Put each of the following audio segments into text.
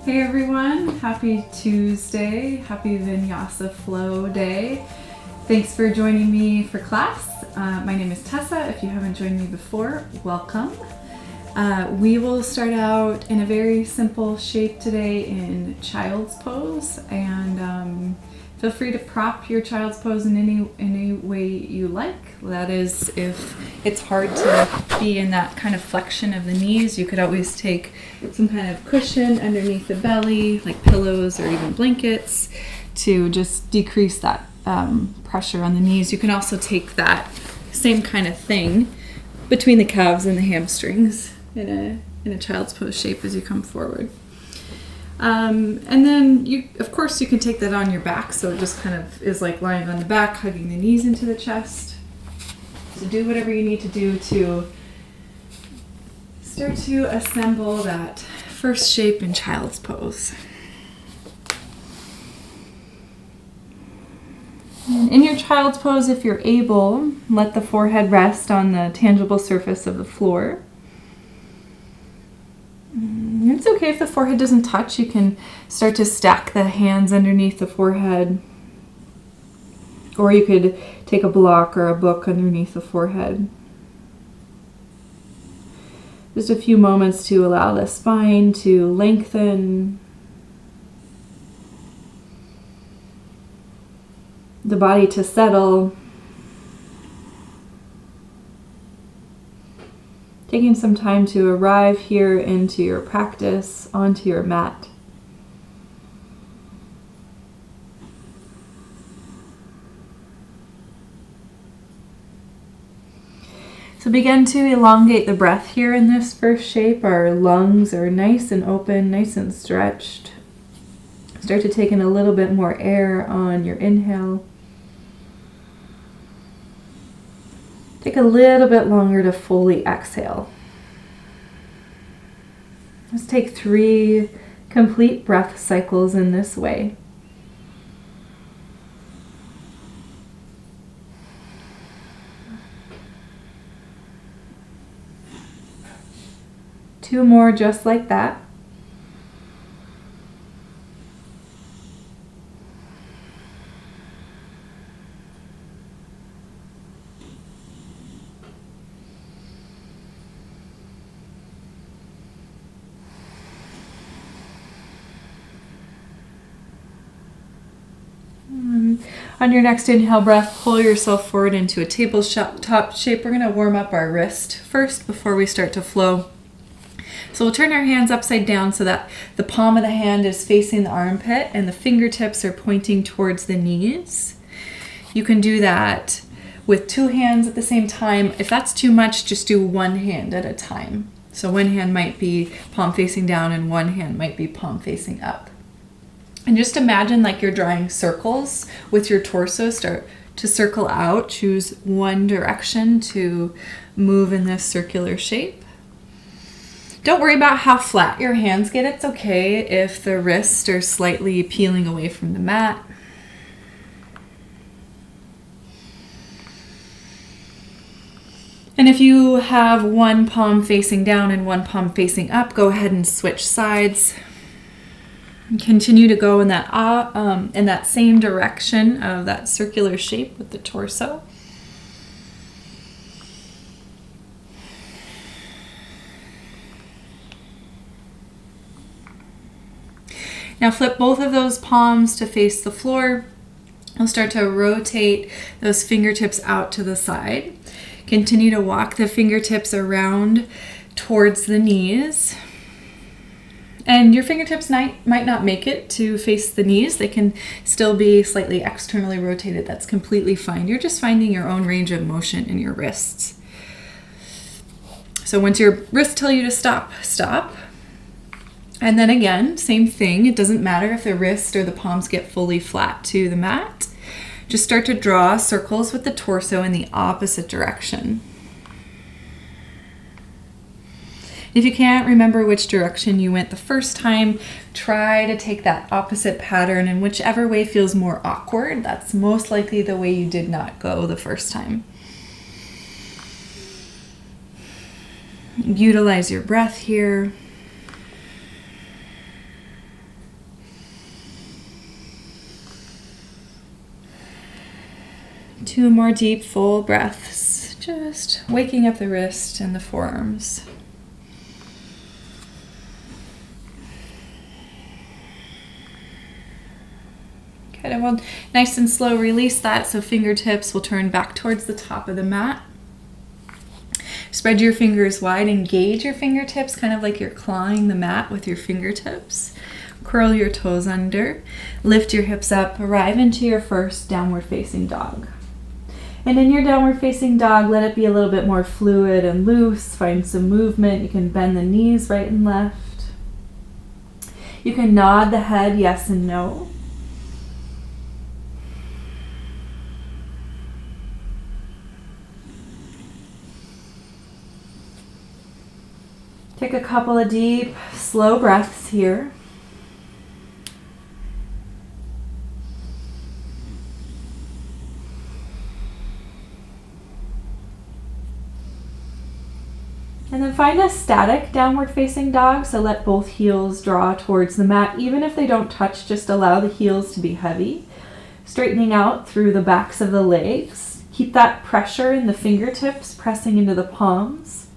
Hey everyone, happy Tuesday, happy Vinyasa flow day. Thanks for joining me for class. My name is Tessa. If you haven't joined me before, welcome. We will start out in a very simple shape today in child's pose, and feel free to prop your child's pose in any way you like. That is, if it's hard to be in that kind of flexion of the knees, you could always take some kind of cushion underneath the belly, like pillows or even blankets, to just decrease that pressure on the knees. You can also take that same kind of thing between the calves and the hamstrings in a child's pose shape as you come forward. And then of course you can take that on your back, so it just kind of is like lying on the back, hugging the knees into the chest. So do whatever you need to do to start to assemble that first shape in child's pose. And in your child's pose, if you're able, let the forehead rest on the tangible surface of the floor. It's okay if the forehead doesn't touch. You can start to stack the hands underneath the forehead, or you could take a block or a book underneath the forehead. Just a few moments to allow the spine to lengthen, the body to settle. Taking some time to arrive here into your practice, onto your mat. So begin to elongate the breath here in this first shape. Our lungs are nice and open, nice and stretched. Start to take in a little bit more air on your inhale. Take a little bit longer to fully exhale. Let's take 3 complete breath cycles in this way. Two more just like that. On your next inhale breath, pull yourself forward into a tabletop shape. We're going to warm up our wrist first before we start to flow. So we'll turn our hands upside down so that the palm of the hand is facing the armpit and the fingertips are pointing towards the knees. You can do that with 2 hands at the same time. If that's too much, just do 1 hand at a time. So one hand might be palm facing down and one hand might be palm facing up. And just imagine like you're drawing circles with your torso. Start to circle out. Choose one direction to move in this circular shape. Don't worry about how flat your hands get. It's okay if the wrists are slightly peeling away from the mat. And if you have one palm facing down and one palm facing up, go ahead and switch sides. Continue to go in that same direction of that circular shape with the torso. Now flip both of those palms to face the floor. I'll start to rotate those fingertips out to the side. Continue to walk the fingertips around towards the knees. And your fingertips might not make it to face the knees. They can still be slightly externally rotated. That's completely fine. You're just finding your own range of motion in your wrists. So once your wrists tell you to stop, stop. And then again, same thing. It doesn't matter if the wrist or the palms get fully flat to the mat. Just start to draw circles with the torso in the opposite direction. If you can't remember which direction you went the first time, try to take that opposite pattern, and whichever way feels more awkward, that's most likely the way you did not go the first time. Utilize your breath here. 2 more deep, full breaths, just waking up the wrist and the forearms. Good, and we'll nice and slow release that, so fingertips will turn back towards the top of the mat. Spread your fingers wide, engage your fingertips, kind of like you're clawing the mat with your fingertips. Curl your toes under, lift your hips up, arrive into your first downward facing dog. And in your downward facing dog, let it be a little bit more fluid and loose. Find some movement. You can bend the knees right and left. You can nod the head yes and no. Take a couple of deep, slow breaths here. And then find a static downward facing dog, so let both heels draw towards the mat. Even if they don't touch, just allow the heels to be heavy. Straightening out through the backs of the legs. Keep that pressure in the fingertips, pressing into the palms.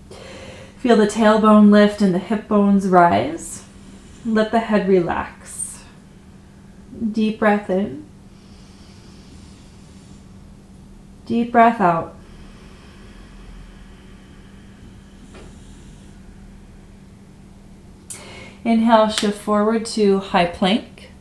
Feel the tailbone lift and the hip bones rise. Let the head relax. Deep breath in. Deep breath out. Inhale, shift forward to high plank.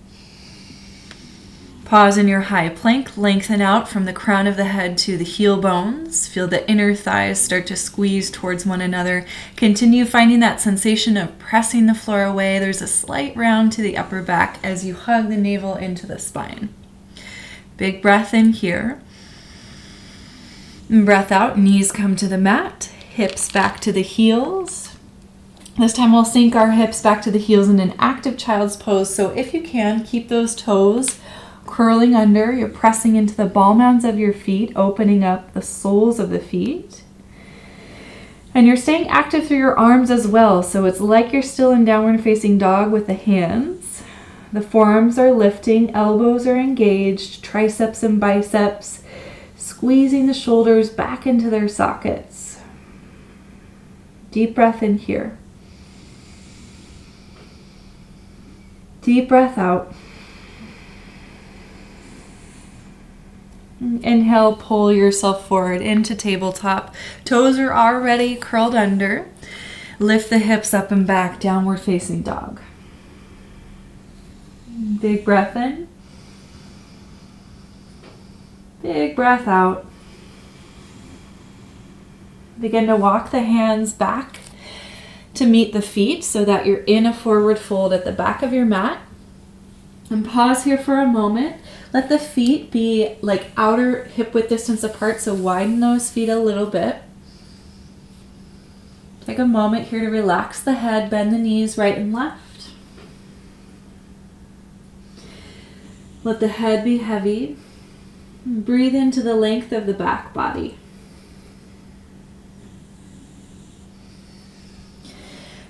Pause in your high plank, lengthen out from the crown of the head to the heel bones. Feel the inner thighs start to squeeze towards one another. Continue finding that sensation of pressing the floor away. There's a slight round to the upper back as you hug the navel into the spine. Big breath in here. And breath out, knees come to the mat, hips back to the heels. This time we'll sink our hips back to the heels in an active child's pose. So if you can, keep those toes curling under. You're pressing into the ball mounds of your feet, opening up the soles of the feet. And you're staying active through your arms as well. So it's like you're still in downward facing dog with the hands. The forearms are lifting, elbows are engaged, triceps and biceps, squeezing the shoulders back into their sockets. Deep breath in here. Deep breath out. Inhale, pull yourself forward into tabletop. Toes are already curled under. Lift the hips up and back, downward facing dog. Big breath in. Big breath out. Begin to walk the hands back to meet the feet so that you're in a forward fold at the back of your mat. And pause here for a moment. Let the feet be like outer hip width distance apart, so widen those feet a little bit. Take a moment here to relax the head, bend the knees right and left. Let the head be heavy. Breathe into the length of the back body.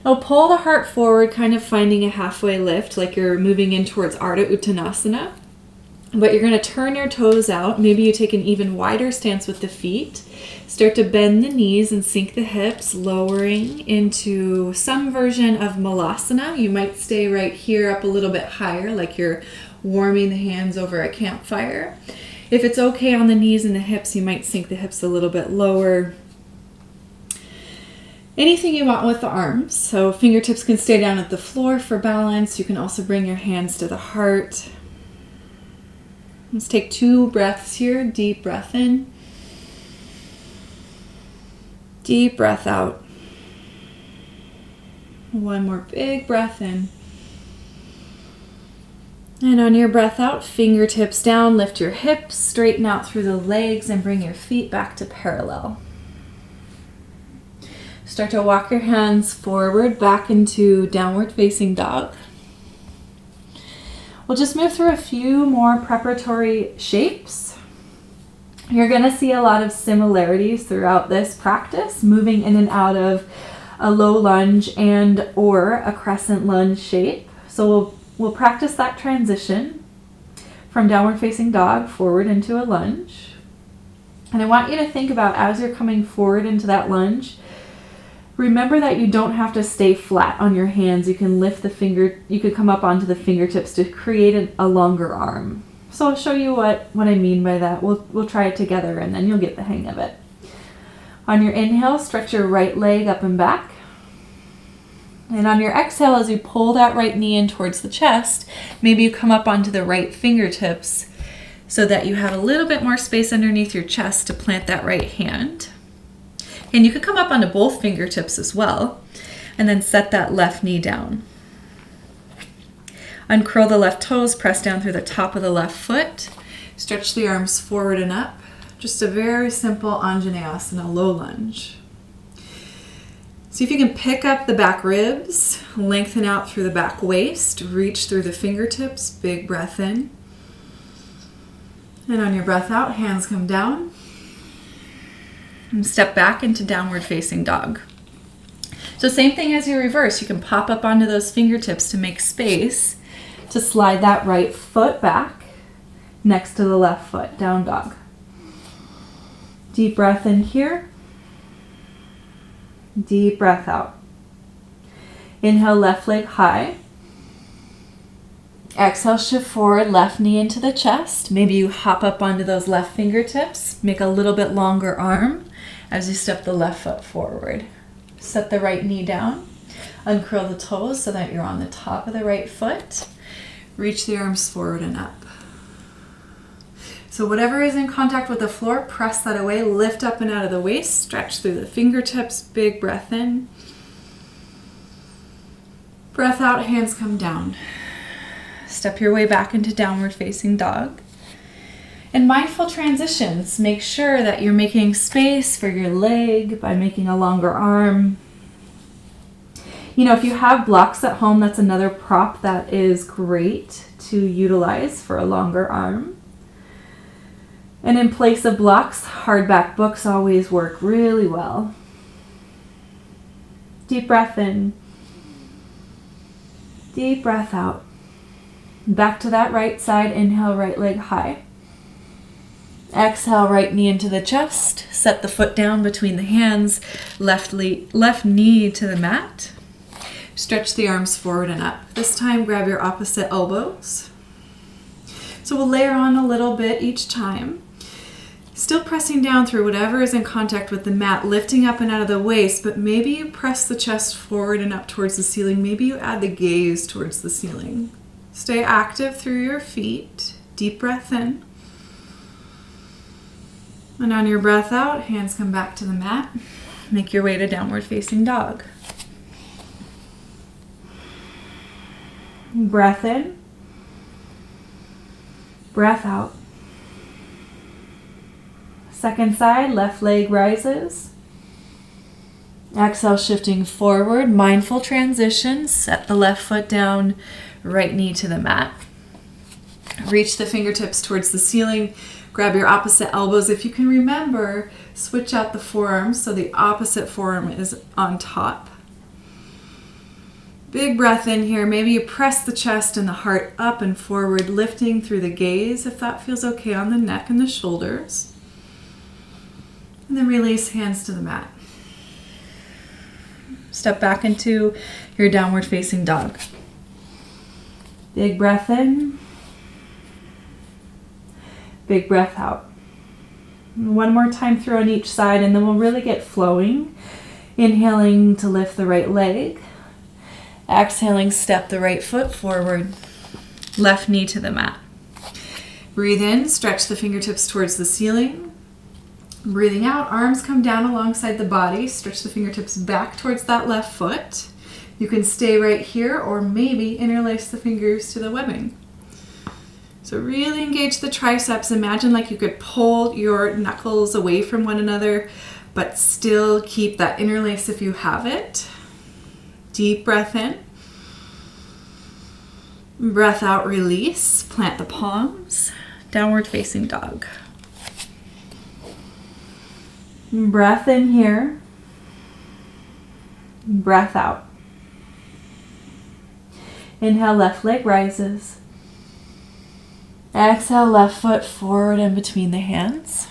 Now pull the heart forward, kind of finding a halfway lift, like you're moving in towards Ardha Uttanasana. But you're going to turn your toes out. Maybe you take an even wider stance with the feet. Start to bend the knees and sink the hips, lowering into some version of Malasana. You might stay right here up a little bit higher, like you're warming the hands over a campfire. If it's okay on the knees and the hips, you might sink the hips a little bit lower. Anything you want with the arms. So fingertips can stay down at the floor for balance. You can also bring your hands to the heart. Let's take 2 breaths here. Deep breath in. Deep breath out. One more big breath in. And on your breath out, fingertips down, lift your hips, straighten out through the legs, and bring your feet back to parallel. Start to walk your hands forward, back into downward facing dog. We'll just move through a few more preparatory shapes. You're going to see a lot of similarities throughout this practice, moving in and out of a low lunge and or a crescent lunge shape. So we'll practice that transition from downward facing dog forward into a lunge. And I want you to think about, as you're coming forward into that lunge, remember that you don't have to stay flat on your hands. You can lift the finger, you could come up onto the fingertips to create a longer arm. So I'll show you what I mean by that. We'll try it together and then you'll get the hang of it. On your inhale, stretch your right leg up and back. And on your exhale, as you pull that right knee in towards the chest, maybe you come up onto the right fingertips so that you have a little bit more space underneath your chest to plant that right hand. And you could come up onto both fingertips as well, and then set that left knee down. Uncurl the left toes, press down through the top of the left foot, stretch the arms forward and up. Just a very simple Anjaneyasana, low lunge. See if you can pick up the back ribs, lengthen out through the back waist, reach through the fingertips, big breath in. And on your breath out, hands come down. And step back into downward facing dog. So same thing as your reverse. You can pop up onto those fingertips to make space to slide that right foot back next to the left foot, down dog. Deep breath in here. Deep breath out. Inhale, left leg high. Exhale, shift forward, left knee into the chest. Maybe you hop up onto those left fingertips. Make a little bit longer arm as you step the left foot forward. Set the right knee down. Uncurl the toes so that you're on the top of the right foot. Reach the arms forward and up. So whatever is in contact with the floor, press that away. Lift up and out of the waist. Stretch through the fingertips. Big breath in. Breath out, hands come down. Step your way back into downward facing dog. And mindful transitions. Make sure that you're making space for your leg by making a longer arm. You know, if you have blocks at home, that's another prop that is great to utilize for a longer arm. And in place of blocks, hardback books always work really well. Deep breath in. Deep breath out. Back to that right side. Inhale, right leg high. Exhale, right knee into the chest. Set the foot down between the hands. Left knee to the mat. Stretch the arms forward and up. This time, grab your opposite elbows. So we'll layer on a little bit each time. Still pressing down through whatever is in contact with the mat, lifting up and out of the waist, but maybe you press the chest forward and up towards the ceiling. Maybe you add the gaze towards the ceiling. Stay active through your feet. Deep breath in. And on your breath out, hands come back to the mat. Make your way to downward facing dog. Breath in. Breath out. Second side, left leg rises. Exhale, shifting forward, mindful transition. Set the left foot down, right knee to the mat. Reach the fingertips towards the ceiling. Grab your opposite elbows. If you can remember, switch out the forearms so the opposite forearm is on top. Big breath in here. Maybe you press the chest and the heart up and forward, lifting through the gaze if that feels okay on the neck and the shoulders. And then release, hands to the mat. Step back into your downward facing dog. Big breath in. Big breath out. One more time through on each side, and then we'll really get flowing. Inhaling to lift the right leg. Exhaling, step the right foot forward. Left knee to the mat. Breathe in, stretch the fingertips towards the ceiling. Breathing out, arms come down alongside the body. Stretch the fingertips back towards that left foot. You can stay right here or maybe interlace the fingers to the webbing. So really engage the triceps. Imagine like you could pull your knuckles away from one another, but still keep that interlace if you have it. Deep breath in. Breath out, release. Plant the palms. Downward facing dog. Breath in here. Breath out. Inhale, left leg rises. Exhale, left foot forward and between the hands.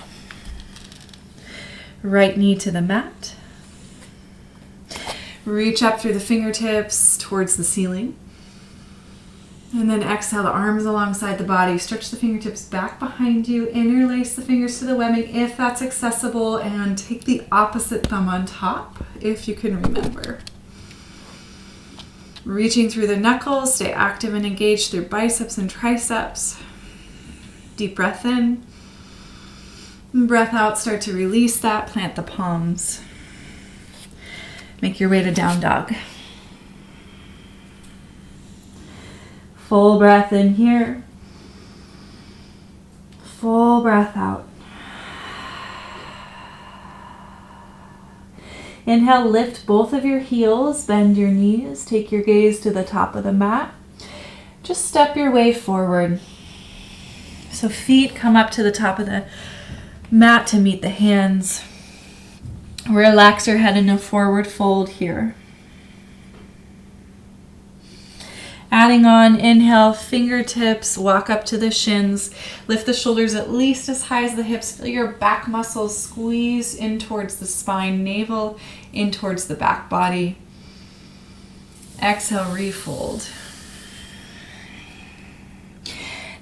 Right knee to the mat. Reach up through the fingertips towards the ceiling. And then exhale the arms alongside the body. Stretch the fingertips back behind you. Interlace the fingers to the webbing if that's accessible. And take the opposite thumb on top if you can remember. Reaching through the knuckles. Stay active and engaged through biceps and triceps. Deep breath in. Breath out. Start to release that. Plant the palms. Make your way to down dog. Full breath in here. Full breath out. Inhale, lift both of your heels, bend your knees, take your gaze to the top of the mat. Just step your way forward. So feet come up to the top of the mat to meet the hands. Relax your head in a forward fold here. Adding on, inhale, fingertips, walk up to the shins. Lift the shoulders at least as high as the hips. Feel your back muscles squeeze in towards the spine, navel in towards the back body. Exhale, refold.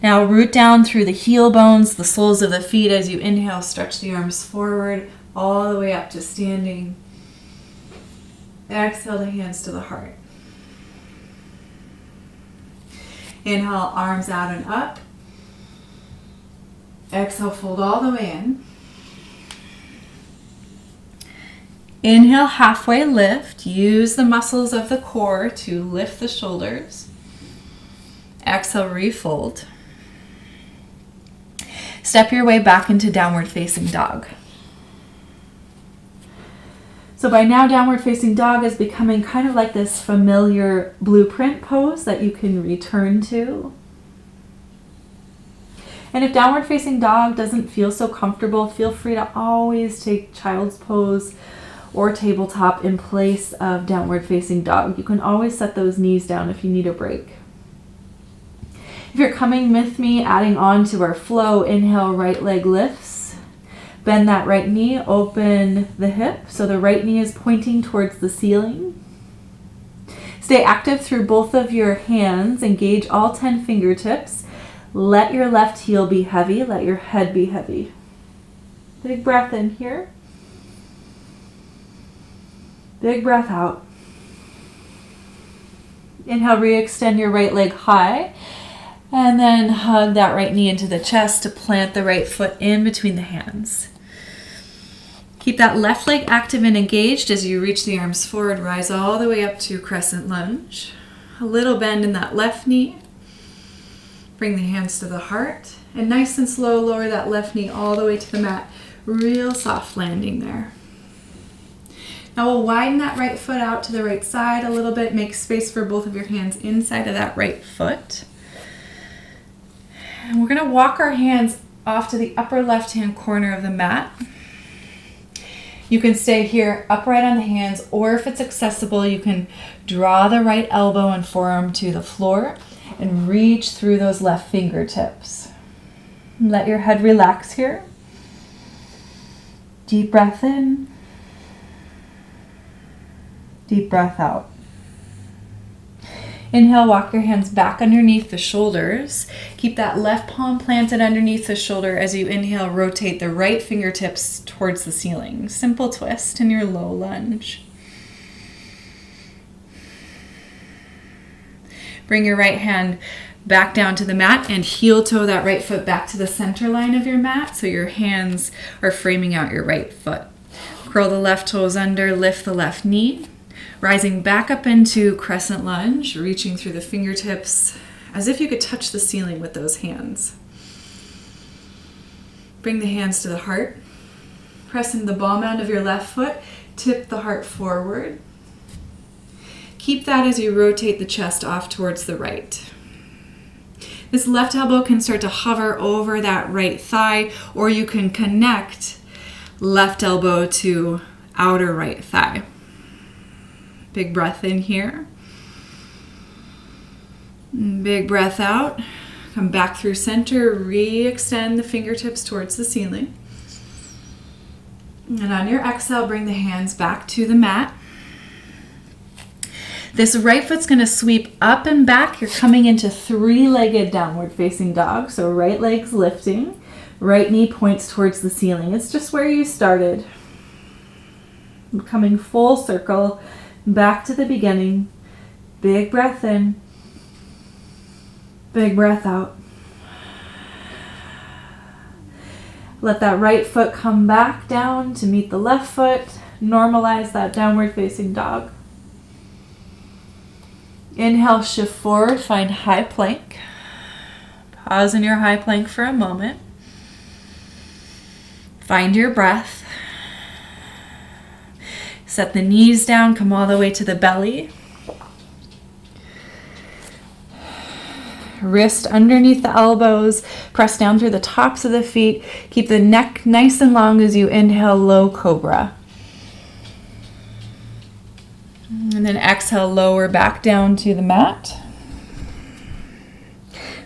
Now root down through the heel bones, the soles of the feet. As you inhale, stretch the arms forward all the way up to standing. Exhale the hands to the heart. Inhale, arms out and up. Exhale, fold all the way in. Inhale, halfway lift. Use the muscles of the core to lift the shoulders. Exhale, refold. Step your way back into downward facing dog. So by now, downward facing dog is becoming kind of like this familiar blueprint pose that you can return to. And if downward facing dog doesn't feel so comfortable, feel free to always take child's pose or tabletop in place of downward facing dog. You can always set those knees down if you need a break. If you're coming with me, adding on to our flow, inhale, right leg lifts. Bend that right knee, open the hip, so the right knee is pointing towards the ceiling. Stay active through both of your hands. Engage all 10 fingertips. Let your left heel be heavy. Let your head be heavy. Big breath in here. Big breath out. Inhale, re-extend your right leg high. And then hug that right knee into the chest to plant the right foot in between the hands. Keep that left leg active and engaged as you reach the arms forward. Rise all the way up to crescent lunge. A little bend in that left knee. Bring the hands to the heart. And nice and slow, lower that left knee all the way to the mat. Real soft landing there. Now we'll widen that right foot out to the right side a little bit. Make space for both of your hands inside of that right foot. And we're going to walk our hands off to the upper left-hand corner of the mat. You can stay here upright on the hands, or if it's accessible, you can draw the right elbow and forearm to the floor and reach through those left fingertips. Let your head relax here. Deep breath in. Deep breath out. Inhale, walk your hands back underneath the shoulders. Keep that left palm planted underneath the shoulder. As you inhale, rotate the right fingertips towards the ceiling. Simple twist in your low lunge. Bring your right hand back down to the mat and heel toe that right foot back to the center line of your mat so your hands are framing out your right foot. Curl the left toes under, lift the left knee. Rising back up into crescent lunge, reaching through the fingertips as if you could touch the ceiling with those hands. Bring the hands to the heart. Press into the ball mound of your left foot. Tip the heart forward. Keep that as you rotate the chest off towards the right. This left elbow can start to hover over that right thigh, or you can connect left elbow to outer right thigh. Big breath in here. Big breath out. Come back through center. Re-extend the fingertips towards the ceiling. And on your exhale, bring the hands back to the mat. This right foot's going to sweep up and back. You're coming into three-legged downward facing dog. So right leg's lifting, right knee points towards the ceiling. It's just where you started. Coming full circle back to the beginning. Big breath in, big breath out. Let that right foot come back down to meet the left foot. Normalize that downward facing dog. Inhale, shift forward, find high plank. Pause in your high plank for a moment. Find your breath. Set the knees down, come all the way to the belly. Wrist underneath the elbows, press down through the tops of the feet. Keep the neck nice and long as you inhale, low cobra. And then exhale, lower back down to the mat.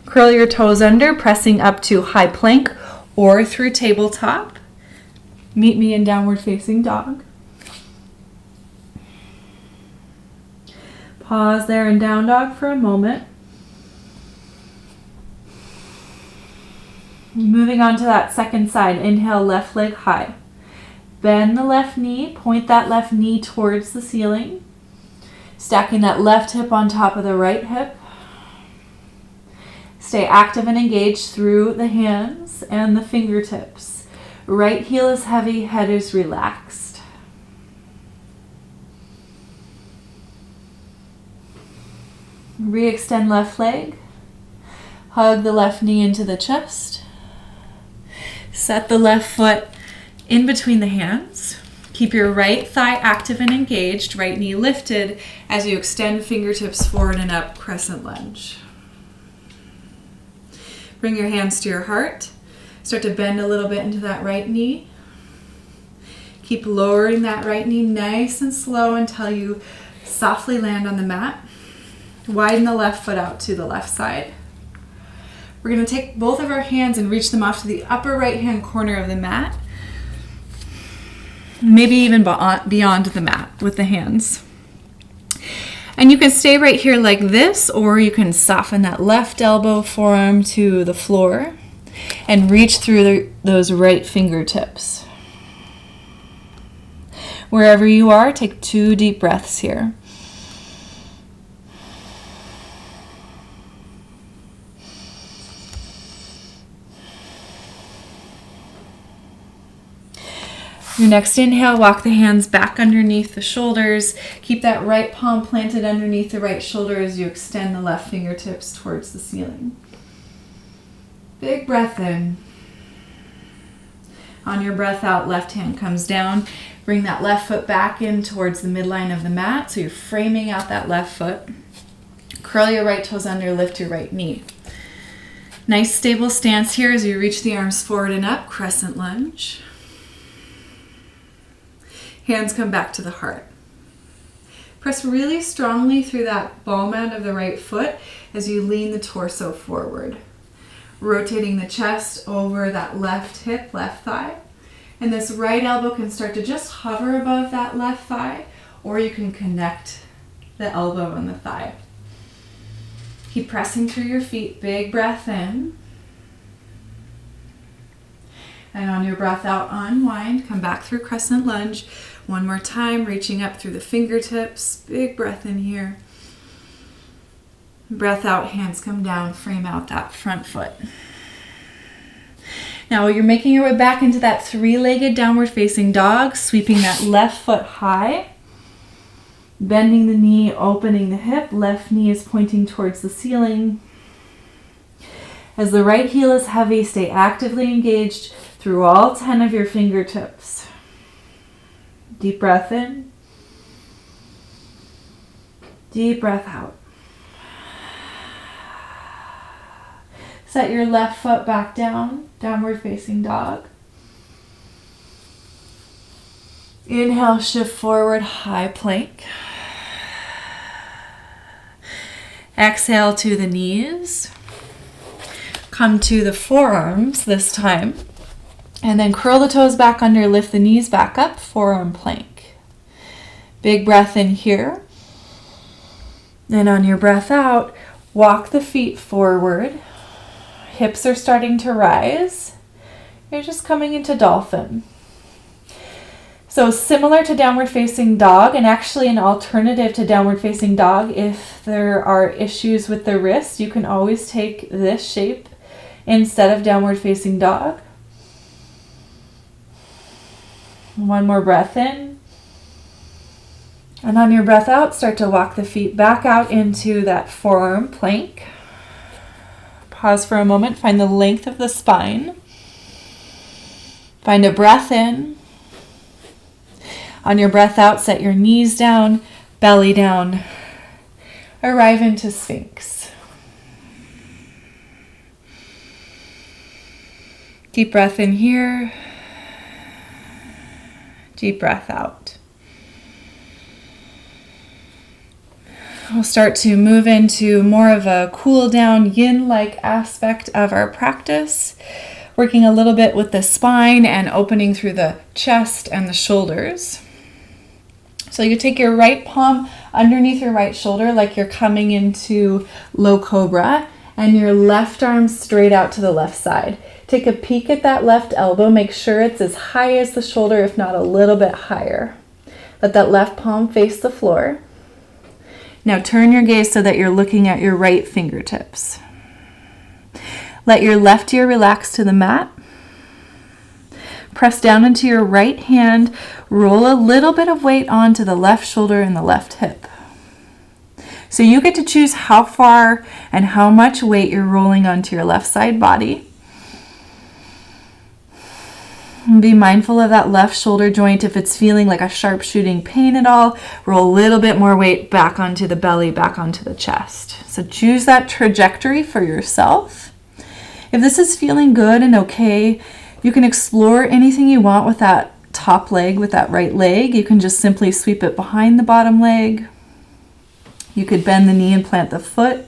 Curl your toes under, pressing up to high plank or through tabletop. Meet me in downward facing dog. Pause there in down dog for a moment. Moving on to that second side, inhale, left leg high. Bend the left knee, point that left knee towards the ceiling. Stacking that left hip on top of the right hip. Stay active and engaged through the hands and the fingertips. Right heel is heavy, head is relaxed. Re-extend left leg. Hug the left knee into the chest. Set the left foot in between the hands. Keep your right thigh active and engaged, right knee lifted as you extend fingertips forward and up, crescent lunge. Bring your hands to your heart. Start to bend a little bit into that right knee. Keep lowering that right knee nice and slow until you softly land on the mat. Widen the left foot out to the left side. We're going to take both of our hands and reach them off to the upper right-hand corner of the mat. Maybe even beyond the mat with the hands. And you can stay right here like this, or you can soften that left elbow forearm to the floor and reach through those right fingertips. Wherever you are, take 2 deep breaths here. Your next inhale, walk the hands back underneath the shoulders. Keep that right palm planted underneath the right shoulder as you extend the left fingertips towards the ceiling. Big breath in. On your breath out, left hand comes down. Bring that left foot back in towards the midline of the mat. So you're framing out that left foot. Curl your right toes under, lift your right knee. Nice stable stance here as you reach the arms forward and up, crescent lunge. Hands come back to the heart. Press really strongly through that ball mound of the right foot as you lean the torso forward. Rotating the chest over that left hip, left thigh. And this right elbow can start to just hover above that left thigh, or you can connect the elbow and the thigh. Keep pressing through your feet. Big breath in. And on your breath out, unwind. Come back through crescent lunge. One more time, reaching up through the fingertips. Big breath in here. Breath out, hands come down, frame out that front foot. Now you're making your way back into that 3-legged downward facing dog, sweeping that left foot high. Bending the knee, opening the hip. Left knee is pointing towards the ceiling. As the right heel is heavy, stay actively engaged through all 10 of your fingertips. Deep breath in. Deep breath out. Set your left foot back down, downward facing dog. Inhale, shift forward, high plank. Exhale to the knees. Come to the forearms this time. And then curl the toes back under, lift the knees back up, forearm plank. Big breath in here. And on your breath out, walk the feet forward. Hips are starting to rise. You're just coming into dolphin. So similar to downward facing dog, and actually an alternative to downward facing dog, if there are issues with the wrist, you can always take this shape instead of downward facing dog. One more breath in. And on your breath out, start to walk the feet back out into that forearm plank. Pause for a moment, find the length of the spine. Find a breath in. On your breath out, set your knees down, belly down. Arrive into Sphinx. Deep breath in here. Deep breath out. We'll start to move into more of a cool down yin-like aspect of our practice, working a little bit with the spine and opening through the chest and the shoulders. So you take your right palm underneath your right shoulder like you're coming into low cobra, and your left arm straight out to the left side. Take a peek at that left elbow. Make sure it's as high as the shoulder, if not a little bit higher. Let that left palm face the floor. Now turn your gaze so that you're looking at your right fingertips. Let your left ear relax to the mat. Press down into your right hand. Roll a little bit of weight onto the left shoulder and the left hip. So you get to choose how far and how much weight you're rolling onto your left side body. And be mindful of that left shoulder joint. If it's feeling like a sharp shooting pain at all, roll a little bit more weight back onto the belly, back onto the chest. So choose that trajectory for yourself. If this is feeling good and okay, you can explore anything you want with that top leg, with that right leg. You can just simply sweep it behind the bottom leg. You could bend the knee and plant the foot.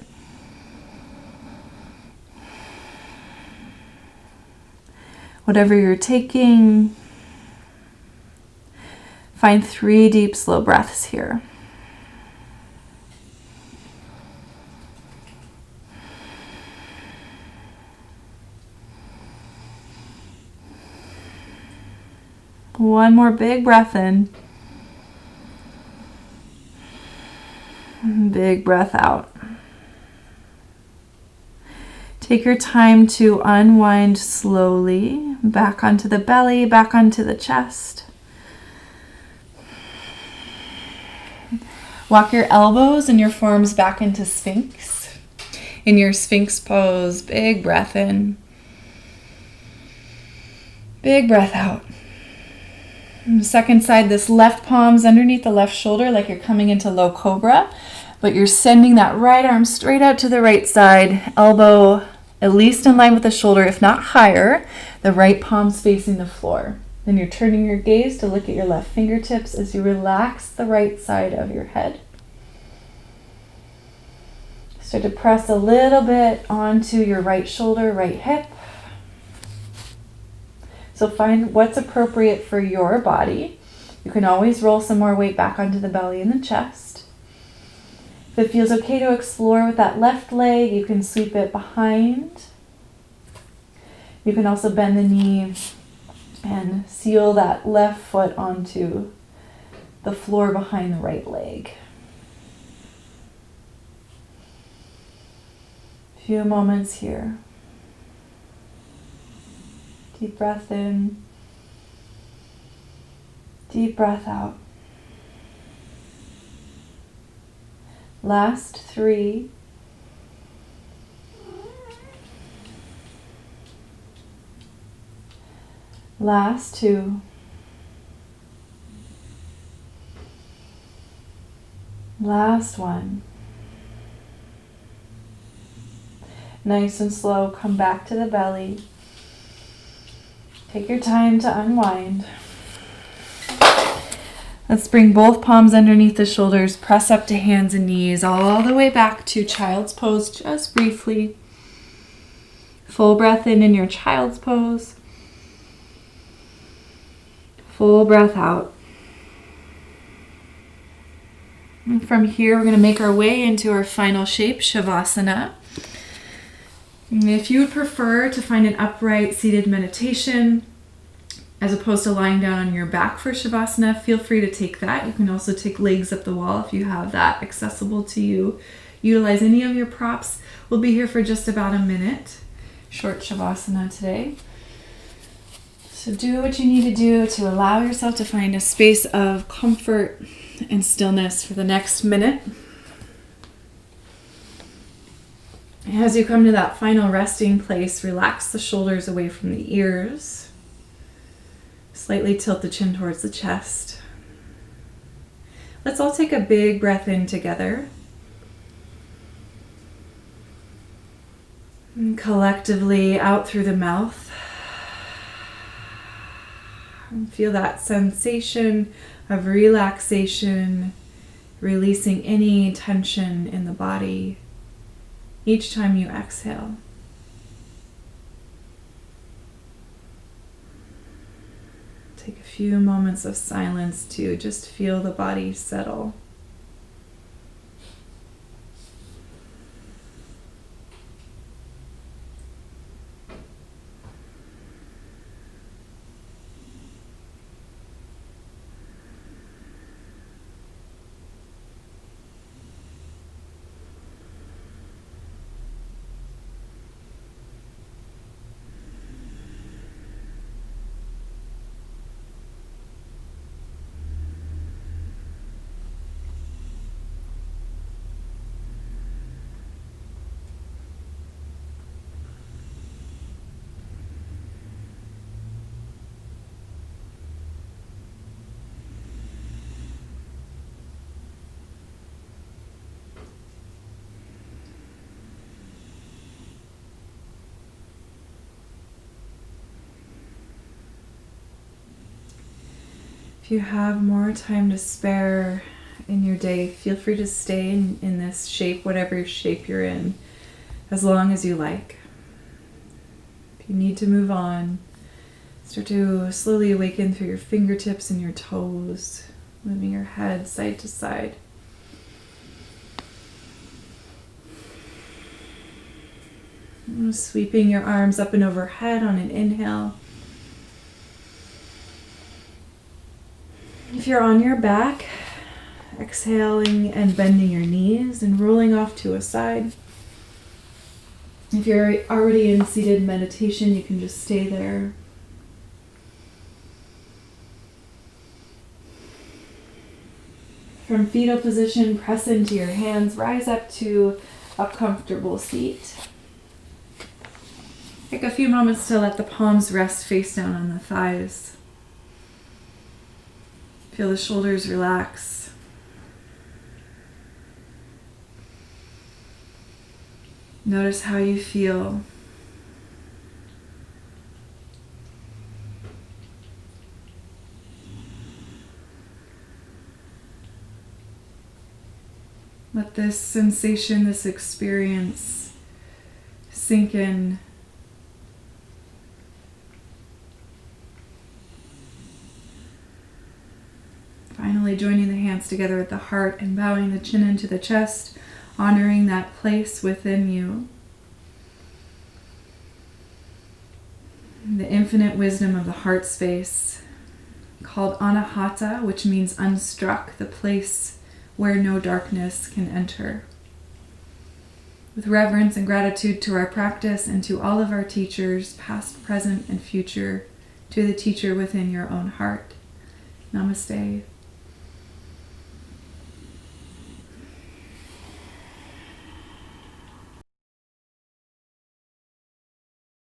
Whatever you're taking, find 3 deep, slow breaths here. One more big breath in. Big breath out. Take your time to unwind slowly, back onto the belly, back onto the chest. Walk your elbows and your forearms back into Sphinx. In your Sphinx pose, big breath in. Big breath out. On the second side, this left palm's underneath the left shoulder like you're coming into low cobra, but you're sending that right arm straight out to the right side, elbow at least in line with the shoulder, if not higher. The right palm's facing the floor. Then you're turning your gaze to look at your left fingertips as you relax the right side of your head. Start to press a little bit onto your right shoulder, right hip. So find what's appropriate for your body. You can always roll some more weight back onto the belly and the chest. If it feels okay to explore with that left leg, you can sweep it behind. You can also bend the knee and seal that left foot onto the floor behind the right leg. A few moments here. Deep breath in. Deep breath out. Last 3. Last 2. Last 1. Nice and slow, come back to the belly. Take your time to unwind. Let's bring both palms underneath the shoulders, press up to hands and knees, all the way back to child's pose, just briefly. Full breath in your child's pose. Full breath out. And from here, we're going to make our way into our final shape, Shavasana. And if you would prefer to find an upright seated meditation, as opposed to lying down on your back for Shavasana, feel free to take that. You can also take legs up the wall if you have that accessible to you. Utilize any of your props. We'll be here for just about a minute. Short Shavasana today. So do what you need to do to allow yourself to find a space of comfort and stillness for the next minute. As you come to that final resting place, relax the shoulders away from the ears. Slightly tilt the chin towards the chest. Let's all take a big breath in together. And collectively out through the mouth. And feel that sensation of relaxation, releasing any tension in the body each time you exhale. Take a few moments of silence to just feel the body settle. If you have more time to spare in your day, feel free to stay in this shape, whatever shape you're in, as long as you like. If you need to move on, start to slowly awaken through your fingertips and your toes, moving your head side to side. Sweeping your arms up and overhead on an inhale. If you're on your back, exhaling and bending your knees and rolling off to a side. If you're already in seated meditation, you can just stay there. From fetal position, press into your hands, rise up to a comfortable seat. Take a few moments to let the palms rest face down on the thighs. Feel the shoulders relax. Notice how you feel. Let this sensation, this experience sink in. Finally joining the hands together at the heart and bowing the chin into the chest, honoring that place within you. The infinite wisdom of the heart space, called anahata, which means unstruck, the place where no darkness can enter. With reverence and gratitude to our practice and to all of our teachers, past, present, and future, to the teacher within your own heart. Namaste.